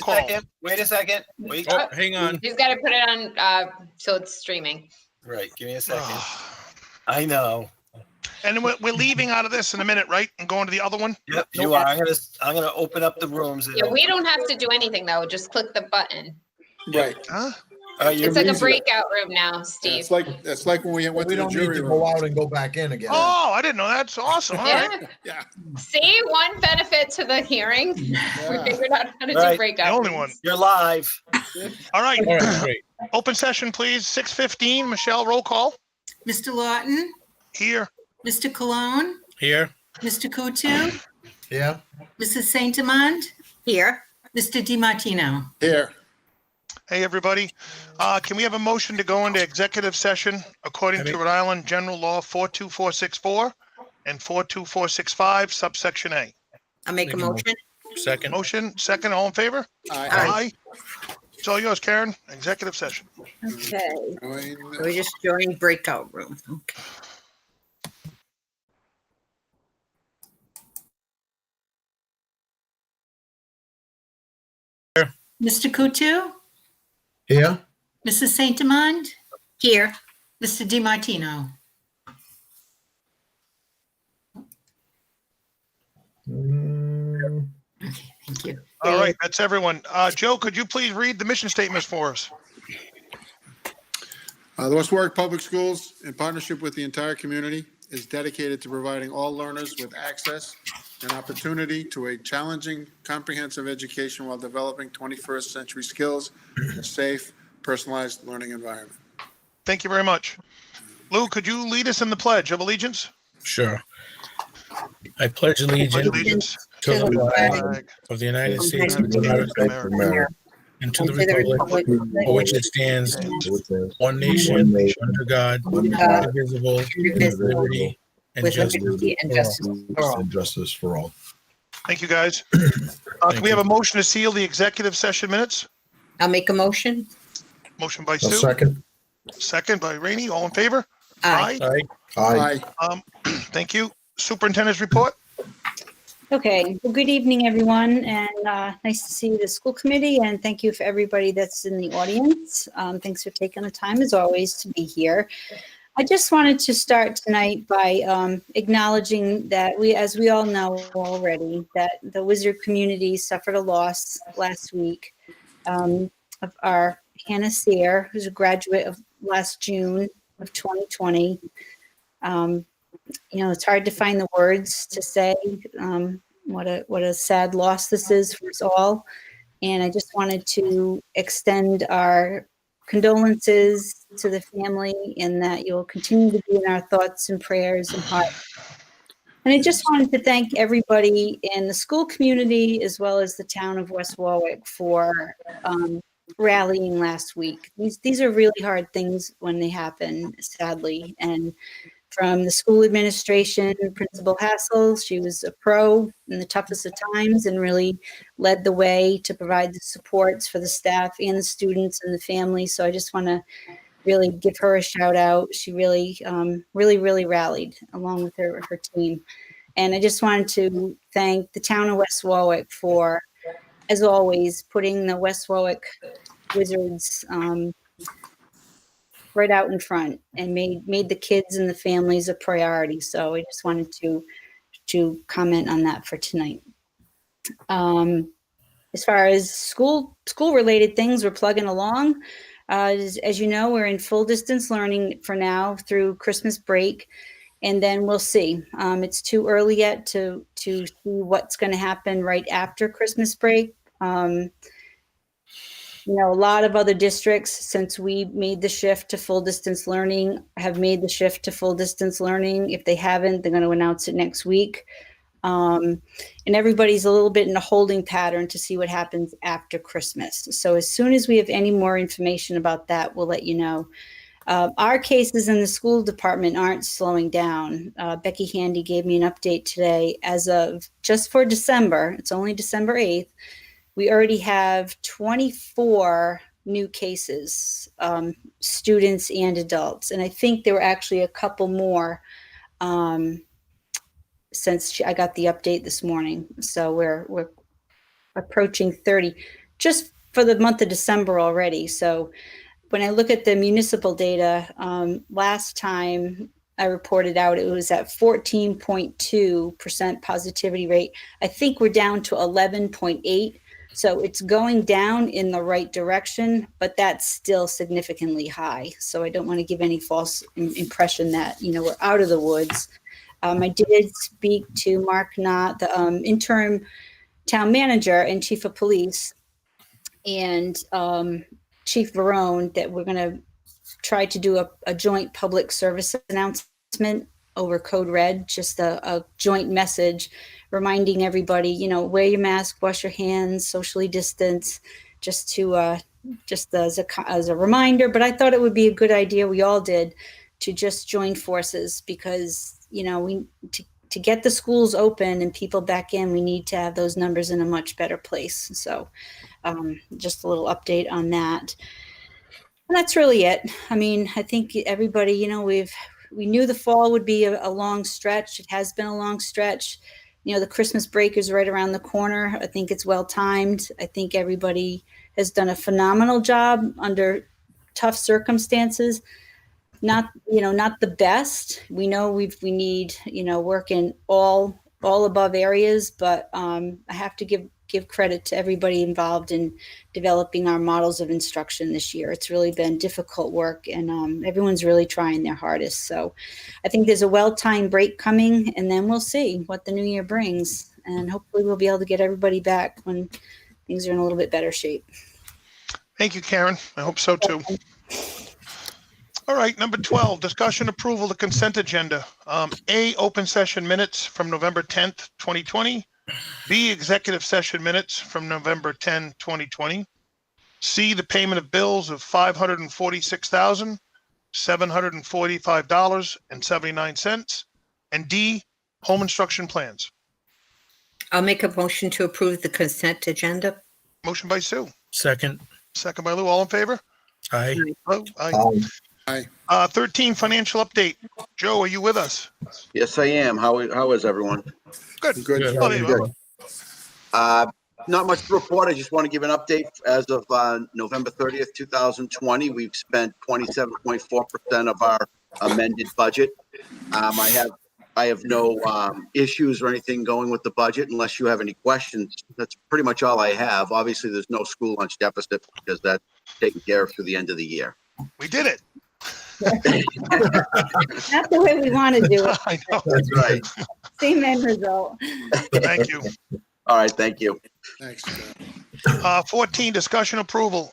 call. Wait a second. Wait. Oh, hang on. He's got to put it on so it's streaming. Right. Give me a second. I know. And then we're leaving out of this in a minute, right? And going to the other one? Yep, you are. I'm gonna open up the rooms. Yeah, we don't have to do anything though. Just click the button. Right. Huh? It's like a breakout room now, Steve. It's like when we went We to the don't need jury to room. go out and go back in again. Oh, I didn't know. That's awesome. All Yeah. right. Yeah. See, one benefit to the hearing. We figured out how to do Right. breakout. The only rooms. one. You're live. All right. All right, great. Open session, please. 6:15. Michelle, roll call. Mr. Lawton, Here. Mr. Cologne, Here. Mr. Kutu, Yeah. Mrs. Saint Amand. Here. Mr. DiMartino. Here. Hey, everybody. Can we have a motion to go into executive session according to Rhode Island General Law 42464 and 42465, subsection A? I'll make a motion. Second. Motion, second, all in favor? Aye. It's all yours, Karen. Executive session. Okay. We just joined breakout room. Okay. Mr. Kutu, Here. Mrs. Saint Amand. Here. Mr. DiMartino. Okay, thank you. All right, that's everyone. Joe, could you please read the mission statements for us? The West Warwick Public Schools, in partnership with the entire community, is dedicated to providing all learners with access and opportunity to a challenging, comprehensive education while developing 21st century skills in a safe, personalized learning environment. Thank you very much. Lou, could you lead us in the Pledge of Allegiance? Sure. I pledge allegiance to the flag of the United States of America and to the republic for which it stands, one nation, under God, indivisible, with liberty and Justice for all. Thank you, guys. Can we have a motion to seal the executive session minutes? I'll make a motion. Motion by A Sue, second. second by Rainey. All in favor? Aye. Aye. Thank you. Superintendent's report. Okay, well, good evening, everyone, and nice to see the school committee, and thank you for everybody that's in the audience. Thanks for taking the time, as always, to be here. I just wanted to start tonight by acknowledging that as we all know already, that the Wizard community suffered a loss last week of our Hannah Sear, who's a graduate of last June of 2020. It's hard to find the words to say what a sad loss this is for us all. And I just wanted to extend our condolences to the family, and that you'll continue to be in our thoughts and prayers and hearts. And I just wanted to thank everybody in the school community as well as the town of West Warwick for rallying last week. These are really hard things when they happen, sadly. And from the school administration, Principal Hassel, she was a pro in the toughest of times and really led the way to provide the supports for the staff and the students and the family. So I just want to really give her a shout out. She really rallied along with her team. And I just wanted to thank the town of West Warwick for, as always, putting the West Warwick Wizards right out in front and made the kids and the families a priority. So I just wanted to comment on that for tonight. As far as school related things, we're plugging along. As you know, we're in full distance learning for now through Christmas break, and then we'll see. It's too early yet to see what's going to happen right after Christmas break. A lot of other districts, since we made the shift to full distance learning, have made the shift to full distance learning. If they haven't, they're going to announce it next week. And everybody's a little bit in a holding pattern to see what happens after Christmas. So as soon as we have any more information about that, we'll let you know. Our cases in the school department aren't slowing down. Becky Handy gave me an update today. As of just for December, it's only December 8th, we already have 24 new cases, students and adults. And I think there were actually a couple more since I got the update this morning. So we're approaching 30. just for the month of December already. So when I look at the municipal data, last time I reported out, it was at 14.2% positivity rate. I think we're down to 11.8. So it's going down in the right direction, but that's still significantly high. So I don't want to give any false impression that, we're out of the woods. I did speak to Mark Knott, the interim town manager and chief of police, and Chief Varone, that we're going to try to do a joint public service announcement over Code Red, just a joint message reminding everybody, wear your mask, wash your hands, socially distance, just as a reminder. But I thought it would be a good idea, we all did, to just join forces because, to get the schools open and people back in, we need to have those numbers in a much better place. So just a little update on that. And that's really it. I mean, I think everybody, we knew the fall would be a long stretch. It has been a long stretch. The Christmas break is right around the corner. I think it's well timed. I think everybody has done a phenomenal job under tough circumstances. Not the best. We know we need, work in all above areas, but I have to give credit to everybody involved in developing our models of instruction this year. It's really been difficult work, and everyone's really trying their hardest. So I think there's a well-timed break coming, and then we'll see what the new year brings. And hopefully we'll be able to get everybody back when things are in a little bit better shape. Thank you, Karen. I hope so too. All right, number 12, discussion approval of the consent agenda. A, open session minutes from November 10th, 2020. B, executive session minutes from November 10, 2020. C, the payment of bills of $546,745.79. And D, home instruction plans. I'll make a motion to approve the consent agenda. Motion by Sue. Second. Second by Lou. All in favor? Aye. Hello? Aye. Aye. 13, financial update. Joe, are you with us? Yes, I am. How is everyone? Good. Good. Good. Oh, there you are. Not much to report. I just want to give an update. As of November 30th, 2020, we've spent 27.4% of our amended budget. I have no issues or anything going with the budget unless you have any questions. That's pretty much all I have. Obviously, there's no school lunch deficit because that's taken care of through the end of the year. We did it. Not the way we want to do it. I know. That's right. Same end result. Thank you. All right. Thank you. Thanks. 14, discussion approval.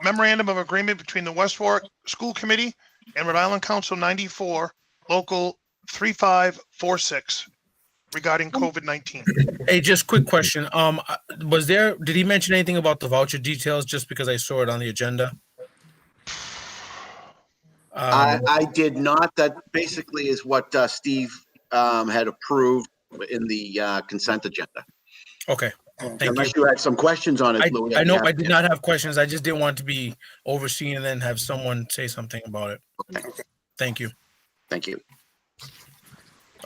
Memorandum of agreement between the West Warwick School Committee and Rhode Island Council 94, Local 3546, regarding COVID-19. Hey, just quick question. Did he mention anything about the voucher details just because I saw it on the agenda? I did not. That basically is what Steve had approved in the consent agenda. Okay. Thank Unless you. you had some questions on it, Louis. I know I did not have questions. I just didn't want to be overseen and then have someone say something about it. Okay. Thank you. Thank you.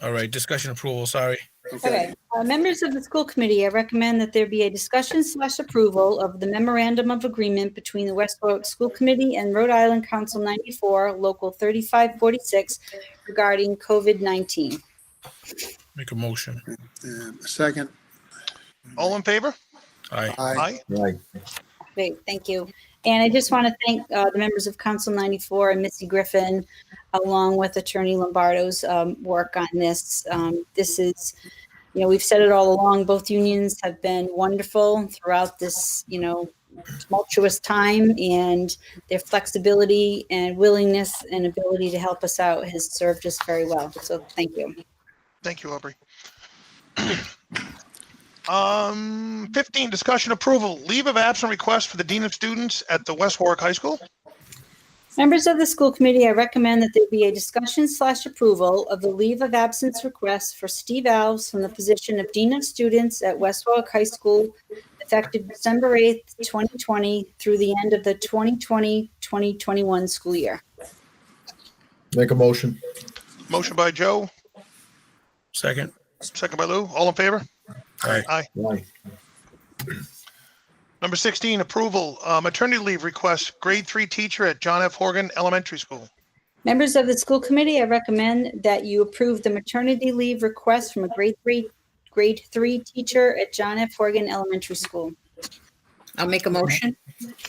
All right. Discussion approval. Sorry. Okay. Members of the school committee, I recommend that there be a discussion/approval of the memorandum of agreement between the West Warwick School Committee and Rhode Island Council 94, Local 3546, regarding COVID-19. Make a motion. Second. All in favor? Aye. Aye. Aye. Great, thank you. And I just want to thank the members of Council 94 and Missy Griffin, along with Attorney Lombardo's work on this. This is, we've said it all along, both unions have been wonderful throughout this, tumultuous time, and their flexibility and willingness and ability to help us out has served us very well. So thank you. Thank you, Aubrey. 15, discussion approval, leave of absence request for the Dean of Students at the West Warwick High School. Members of the school committee, I recommend that there be a discussion/approval of the leave of absence request for Steve Alves from the position of Dean of Students at West Warwick High School, effective December 8th, 2020 through the end of the 2020-2021 school year. Make a motion. Motion by Joe, Second. second by Lou. All in favor? Aye. Aye. Aye. Number 16, approval, maternity leave request, grade 3 teacher at John F. Horgan Elementary School. Members of the school committee, I recommend that you approve the maternity leave request from a grade 3 teacher at John F. Horgan Elementary School. I'll make a motion.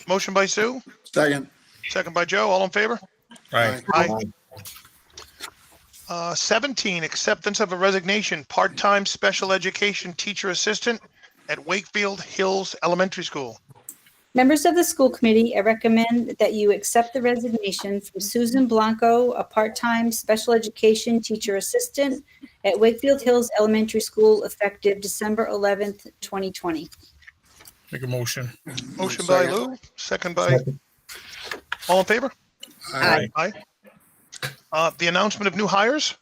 Motion by Sue, Second. second by Joe. All in favor? Aye. Aye. 17, acceptance of a resignation, part-time special education teacher assistant at Wakefield Hills Elementary School. Members of the school committee, I recommend that you accept the resignation from Susan Blanco, a part-time special education teacher assistant at Wakefield Hills Elementary School, effective December 11th, 2020. Make a motion. Motion by Second. Lou, second by, all in favor? Aye. Aye. The announcement of new hires?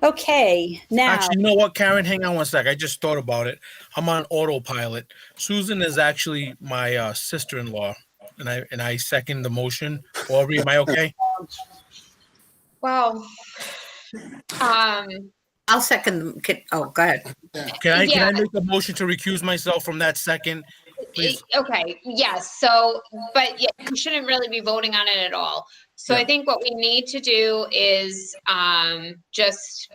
Okay, now, Actually, you know what, Karen? Hang on one sec. I just thought about it. I'm on autopilot. Susan is actually my sister-in-law, and I second the motion. Aubrey, am I okay? Well, I'll second. Oh, go ahead. Can I Yeah. make a motion to recuse myself from that second? Please. okay, yes, so, but yeah, you shouldn't really be voting on it at all. So I think what we need to do is, just,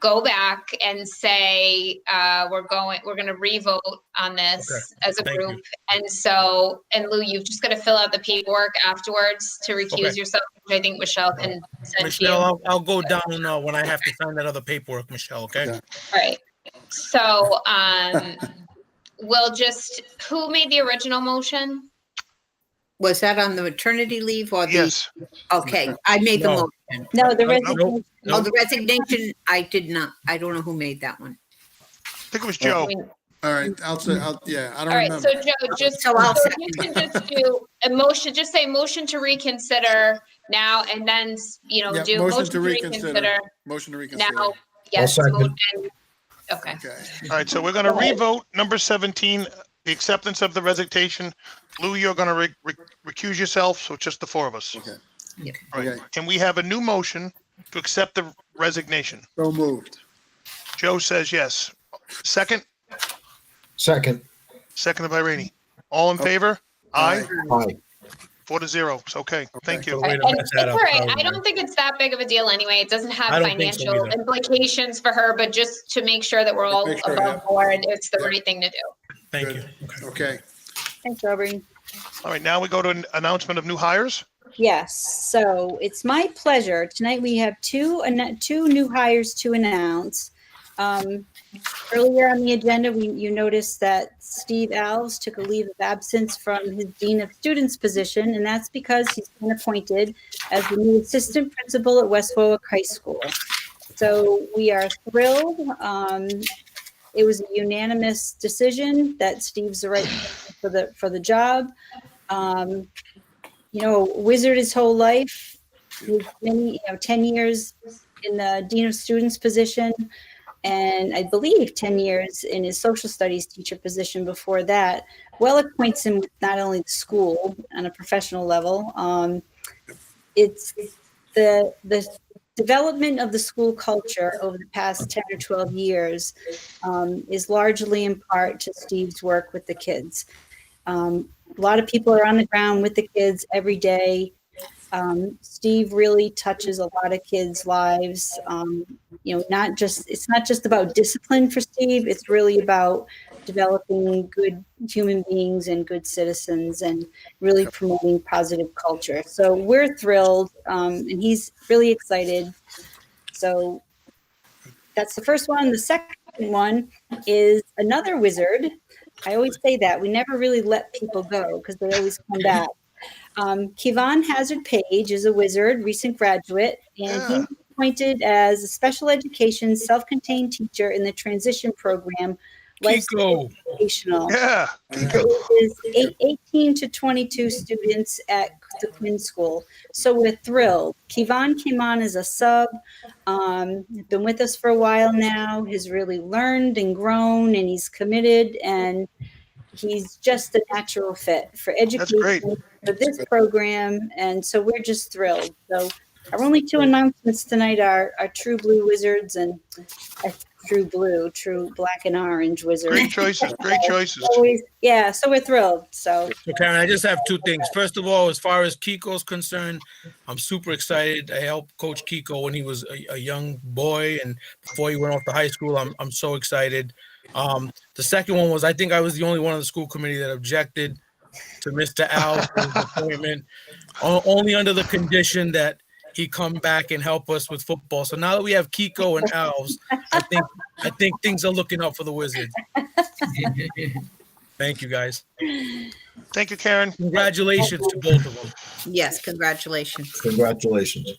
go back and say, we're gonna revote on this Okay, as a thank you. group. And so, and Lou, you've just gotta fill out the paperwork afterwards to recuse Okay. yourself, which I think Michelle can send to you. Michelle, I'll go down when I have to sign that other paperwork, Michelle, okay? Yeah. Right. So, we'll just, who made the original motion? Was that on the maternity leave or the? Yes. Okay, I made the No. motion. no, the Nope. resignation, Oh, the resignation, I did not. I don't know who made that one. I think it was Joe. All right, I'll say, yeah, I don't All right, remember. so Joe, just, So I'll so you can just do a motion, just say motion to reconsider now, and then, Yeah, do motion to reconsider Motion to reconsider. now. Yes, second. motion. Okay. Okay. All right, so we're going to revote number 17, the acceptance of the resignation. Lou, you're going to recuse yourself, so it's just the four of us. Okay. All right. Okay. Can we have a new motion to accept the resignation? So moved. Joe says yes. Second, Second. seconded by Rainey. All in favor? Aye. Aye. 4-0. It's okay. Thank you. Way And to mess it's that all up, right. I probably. don't think it's that big of a deal anyway. It doesn't have I don't think so financial either. implications for her, but just to make sure that we're all Make sure, above yeah. board, it's the right thing to do. Thank you. Good. Okay. thanks, Aubrey. All right, now we go to an announcement of new hires. Yes, so it's my pleasure. Tonight we have two new hires to announce. Earlier on the agenda, you noticed that Steve Alves took a leave of absence from his Dean of Students position, and that's because he's been appointed as the new assistant principal at West Warwick High School. So we are thrilled. It was a unanimous decision that Steve's the right person for the job. Wizard his whole life. He's been, 10 years in the Dean of Students position, and I believe 10 years in his social studies teacher position before that. Well acquaints him with not only the school on a professional level. It's the development of the school culture over the past 10 or 12 years is largely in part to Steve's work with the kids. A lot of people are on the ground with the kids every day. Steve really touches a lot of kids' lives. It's not just about discipline for Steve. It's really about developing good human beings and good citizens and really promoting positive culture. So we're thrilled, and he's really excited. So that's the first one. The second one is another wizard. I always say that. We never really let people go because they always come back. Kevon Hazard Page is a wizard, recent graduate, and he was appointed as a special education self-contained teacher in the transition program. Kiko. Educational. Yeah. It is 18 to 22 students at the Quinn School. So we're thrilled. Kevon came on as a sub, been with us for a while now, has really learned and grown, and he's committed, and he's just a natural fit for education, great. for this program, and so we're just thrilled. So our only two announcements tonight are True Blue Wizards, and true blue, true black and orange wizard. Great choices, great choices. Always, yeah, so we're thrilled. So So Karen, I just have two things. First of all, as far as Kiko's concerned, I'm super excited. I helped Coach Kiko when he was a young boy and before he went off to high school. I'm so excited. The second one was I think I was the only one on the school committee that objected to Mr. Al's appointment, only under the condition that he come back and help us with football. So now that we have Kiko and Alves, I think things are looking up for the Wizards. Thank you, guys. Thank you, Karen. Congratulations to both of them. Yes, congratulations. Congratulations.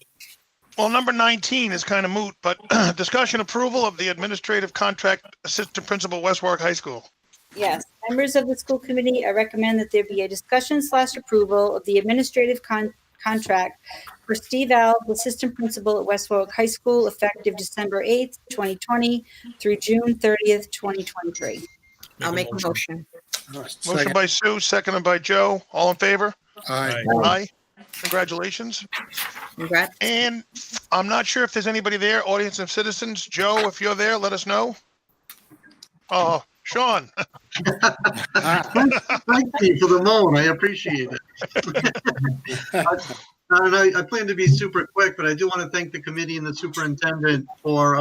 Well, number 19 is kind of moot, but discussion approval of the administrative contract assistant principal, West Warwick High School. yes, members of the school committee, I recommend that there be a discussion/approval of the administrative contract for Steve Alves, assistant principal at West Warwick High School, effective December 8th, 2020 through June 30th, 2023. I'll make a motion. Motion by Sue, seconded by Joe. All in favor? Aye. Aye. Congratulations. Congrats. And I'm not sure if there's anybody there, audience of citizens. Joe, if you're there, let us know. Oh, Sean. Thank you for the moan. I appreciate it. I plan to be super quick, but I do want to thank the committee and the superintendent for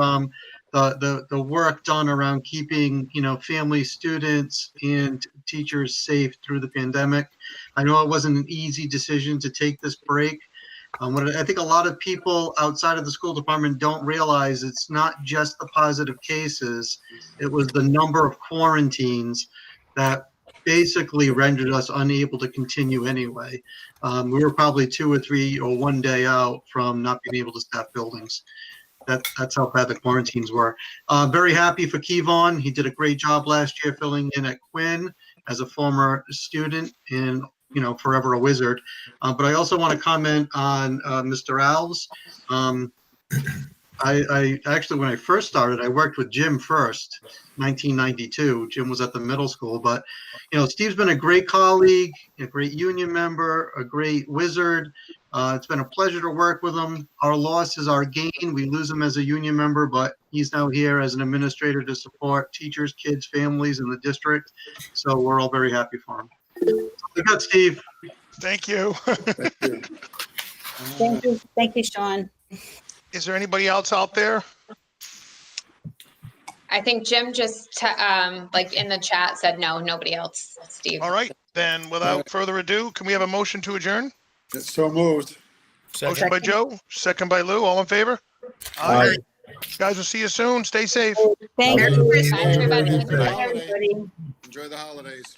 the work done around keeping, families, students, and teachers safe through the pandemic. I know it wasn't an easy decision to take this break. What I think a lot of people outside of the school department don't realize, it's not just the positive cases. It was the number of quarantines that basically rendered us unable to continue anyway. We were probably 2 or 3 or 1 day out from not being able to staff buildings. That's how bad the quarantines were. Very happy for Kevon. He did a great job last year filling in at Quinn as a former student and forever a Wizard. But I also want to comment on Mr. Alves. I actually, when I first started, I worked with Jim first, 1992. Jim was at the middle school, but Steve's been a great colleague, a great union member, a great Wizard. It's been a pleasure to work with him. Our loss is our gain. We lose him as a union member, but he's now here as an administrator to support teachers, kids, families in the district. So we're all very happy for him. Good job, Steve. Thank you. Thank you, Sean. Is there anybody else out there? I think Jim just, in the chat said, no, nobody else, Steve. All right, then without further ado, can we have a motion to adjourn? So moved. Motion by Joe, second by Lou. All in favor? Aye. Guys, we'll see you soon. Stay safe. Thank Merry you. Christmas. Bye, everybody. Enjoy the Everybody. Enjoy the holidays.